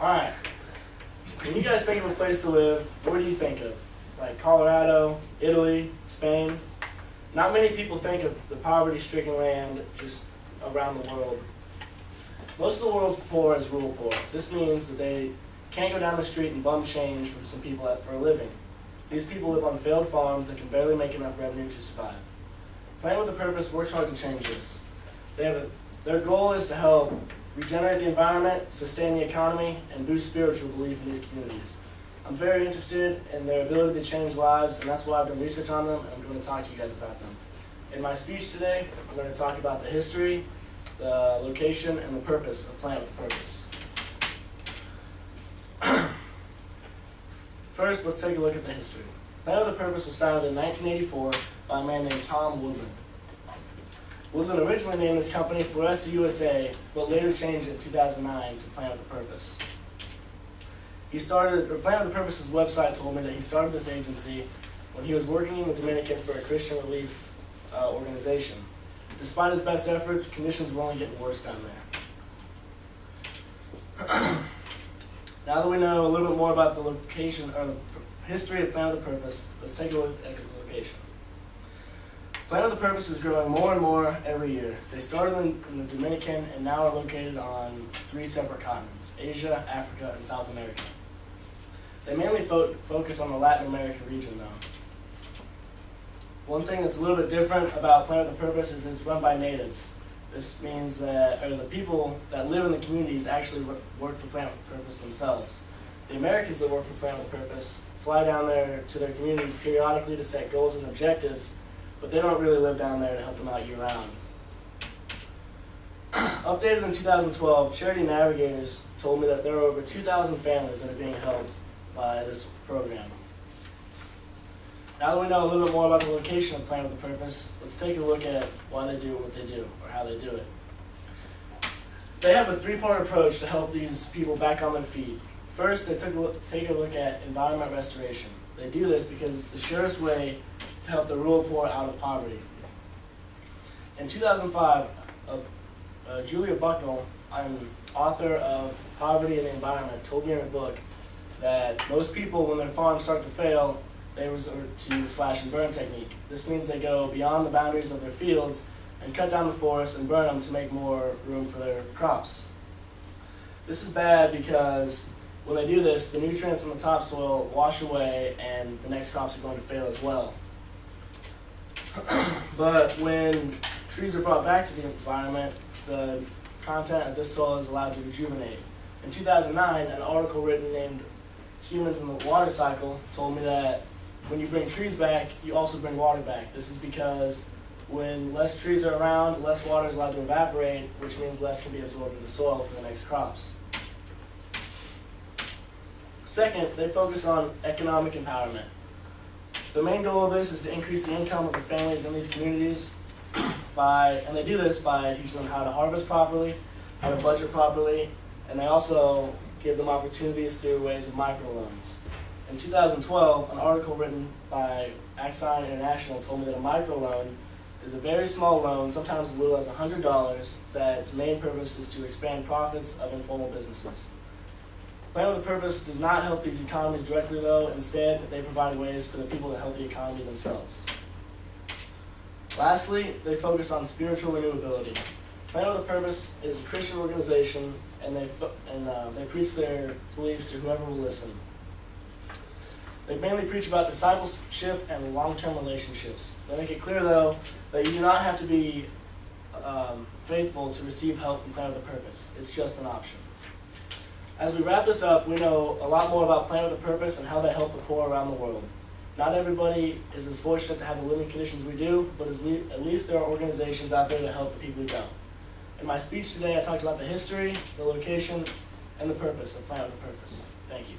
Alright, when you guys think of a place to live, what do you think of? Like Colorado, Italy, Spain? Not many people think of the poverty-stricken land just around the world. Most of the world's poor is rural poor. This means that they can't go down the street and bum change from some people for a living. These people live on failed farms that can barely make enough revenue to survive. Plant with a Purpose works hard to change this. Their goal is to help regenerate the environment, sustain the economy, and boost spiritual belief in these communities. I'm very interested in their ability to change lives, and that's why I've done research on them, and I'm going to talk to you guys about them. In my speech today, I'm going to talk about the history, the location, and the purpose of Plant with a Purpose. First, let's take a look at the history. Plant with a Purpose was founded in 1984 by a man named Tom Woodland. Woodland originally named this company Floresta USA, but later changed it in 2009 to Plant with a Purpose. Plant with a Purpose's website told me that he started this agency when he was working in the Dominican for a Christian relief organization. Despite his best efforts, conditions were only getting worse down there. Now that we know a little bit more about the location or the history of Plant with a Purpose, let's take a look at the location. Plant with a Purpose is growing more and more every year. They started in the Dominican and now are located on 3 separate continents: Asia, Africa, and South America. They mainly focus on the Latin America region, though. One thing that's a little bit different about Plant with a Purpose is it's run by natives. This means that the people that live in the communities actually work for Plant with a Purpose themselves. The Americans that work for Plant with a Purpose fly down there to their communities periodically to set goals and objectives, but they don't really live down there to help them out year-round. Updated in 2012, Charity Navigators told me that there are over 2,000 families that are being helped by this program. Now that we know a little bit more about the location of Plant with a Purpose, let's take a look at why they do what they do, or how they do it. They have a 3-part approach to help these people back on their feet. First, they take a look at environment restoration. They do this because it's the surest way to help the rural poor out of poverty. In 2005, Julia Bucknell, an author of Poverty and the Environment, told me in her book that most people, when their farms start to fail, they resort to the slash and burn technique. This means they go beyond the boundaries of their fields and cut down the forests and burn them to make more room for their crops. This is bad because when they do this, the nutrients in the topsoil wash away and the next crops are going to fail as well. But when trees are brought back to the environment, the content of this soil is allowed to rejuvenate. In 2009, an article written named Humans in the Water Cycle told me that when you bring trees back, you also bring water back. This is because when less trees are around, less water is allowed to evaporate, which means less can be absorbed in the soil for the next crops. Second, they focus on economic empowerment. The main goal of this is to increase the income of the families in these communities and they do this by teaching them how to harvest properly, how to budget properly, and they also give them opportunities through ways of microloans. In 2012, an article written by Axon International told me that a microloan is a very small loan, sometimes as little as $100, that its main purpose is to expand profits of informal businesses. Plant with a Purpose does not help these economies directly, though. Instead, they provide ways for the people to help the economy themselves. Lastly, they focus on spiritual renewability. Plant with a Purpose is a Christian organization, and they preach their beliefs to whoever will listen. They mainly preach about discipleship and long-term relationships. They make it clear, though, that you do not have to be faithful to receive help from Plant with a Purpose. It's just an option. As we wrap this up, we know a lot more about Plant with a Purpose and how they help the poor around the world. Not everybody is as fortunate to have the living conditions we do, but at least there are organizations out there that help the people who don't. In my speech today, I talked about the history, the location, and the purpose of Plant with a Purpose. Thank you.